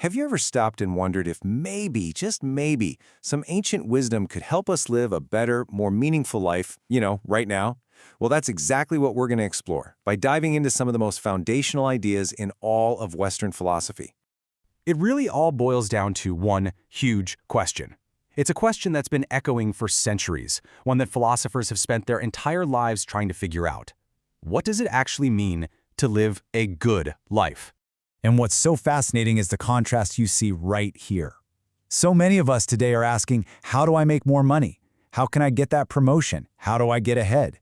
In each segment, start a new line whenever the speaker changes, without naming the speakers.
Have you ever stopped and wondered if maybe, just maybe, some ancient wisdom could help us live a better, more meaningful life, right now? Well, that's exactly what we're going to explore by diving into some of the most foundational ideas in all of Western philosophy.
It really all boils down to one huge question. It's a question that's been echoing for centuries, one that philosophers have spent their entire lives trying to figure out. What does it actually mean to live a good life?
And what's so fascinating is the contrast you see right here. So many of us today are asking, how do I make more money? How can I get that promotion? How do I get ahead?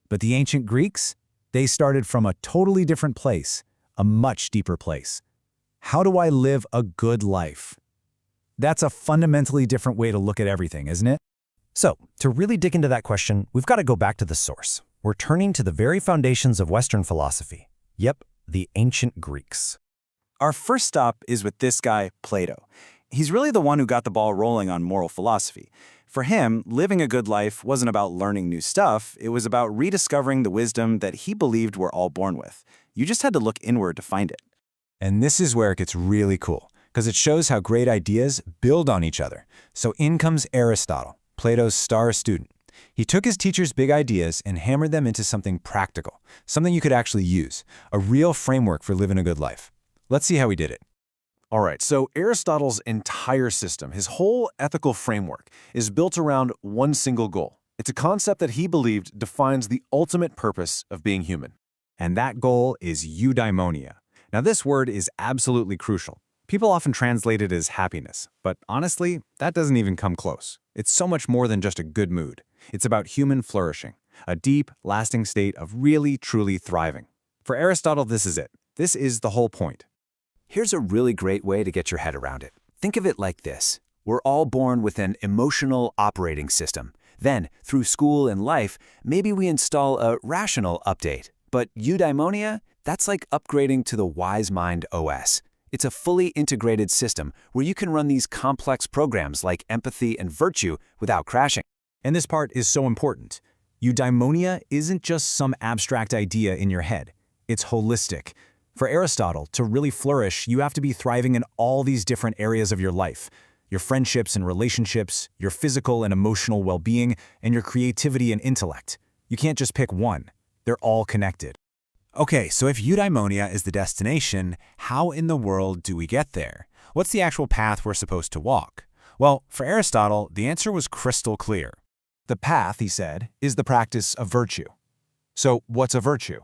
But the ancient Greeks, they started from a totally different place, a much deeper place. How do I live a good life? That's a fundamentally different way to look at everything, isn't it?
So, to really dig into that question, we've got to go back to the source. We're turning to the very foundations of Western philosophy. Yep, the ancient Greeks.
Our first stop is with this guy, Plato. He's really the one who got the ball rolling on moral philosophy. For him, living a good life wasn't about learning new stuff, it was about rediscovering the wisdom that he believed we're all born with. You just had to look inward to find it.
And this is where it gets really cool, because it shows how great ideas build on each other. So in comes Aristotle, Plato's star student. He took his teacher's big ideas and hammered them into something practical, something you could actually use, a real framework for living a good life. Let's see how he did it.
All right, so Aristotle's entire system, his whole ethical framework, is built around one single goal. It's a concept that he believed defines the ultimate purpose of being human.
And that goal is eudaimonia. Now, this word is absolutely crucial. People often translate it as happiness, but honestly, that doesn't even come close. It's so much more than just a good mood. It's about human flourishing, a deep, lasting state of really, truly thriving. For Aristotle, this is it. This is the whole point.
Here's a really great way to get your head around it. Think of it like this. We're all born with an emotional operating system. Then, through school and life, maybe we install a rational update. But eudaimonia, that's like upgrading to the Wise Mind OS. It's a fully integrated system where you can run these complex programs like empathy and virtue without crashing.
And this part is so important. Eudaimonia isn't just some abstract idea in your head. It's holistic. For Aristotle, to really flourish, you have to be thriving in all these different areas of your life. Your friendships and relationships, your physical and emotional well-being, and your creativity and intellect. You can't just pick one. They're all connected.
Okay, so if eudaimonia is the destination, how in the world do we get there? What's the actual path we're supposed to walk? Well, for Aristotle, the answer was crystal clear. The path, he said, is the practice of virtue. So what's a virtue?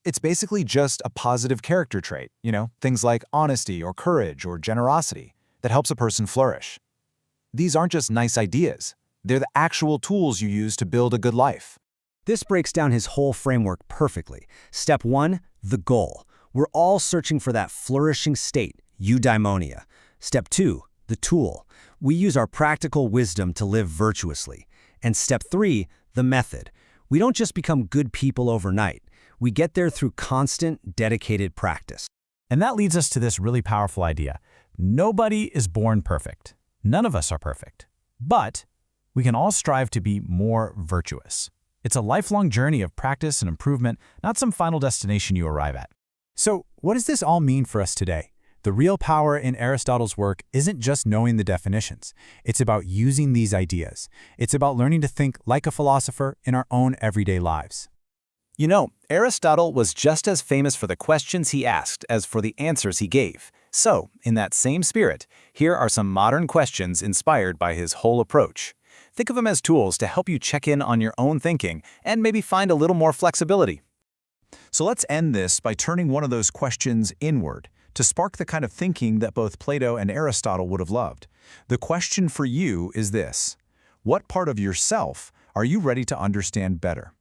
It's basically just a positive character trait, things like honesty or courage or generosity that helps a person flourish. These aren't just nice ideas. They're the actual tools you use to build a good life.
This breaks down his whole framework perfectly. Step 1, the goal. We're all searching for that flourishing state, eudaimonia. Step 2, the tool. We use our practical wisdom to live virtuously. And step 3, the method. We don't just become good people overnight. We get there through constant, dedicated practice.
And that leads us to this really powerful idea. Nobody is born perfect. None of us are perfect. But we can all strive to be more virtuous. It's a lifelong journey of practice and improvement, not some final destination you arrive at. So what does this all mean for us today? The real power in Aristotle's work isn't just knowing the definitions. It's about using these ideas. It's about learning to think like a philosopher in our own everyday lives.
Aristotle was just as famous for the questions he asked as for the answers he gave. So, in that same spirit, here are some modern questions inspired by his whole approach. Think of them as tools to help you check in on your own thinking and maybe find a little more flexibility.
So let's end this by turning one of those questions inward to spark the kind of thinking that both Plato and Aristotle would have loved. The question for you is this: what part of yourself are you ready to understand better?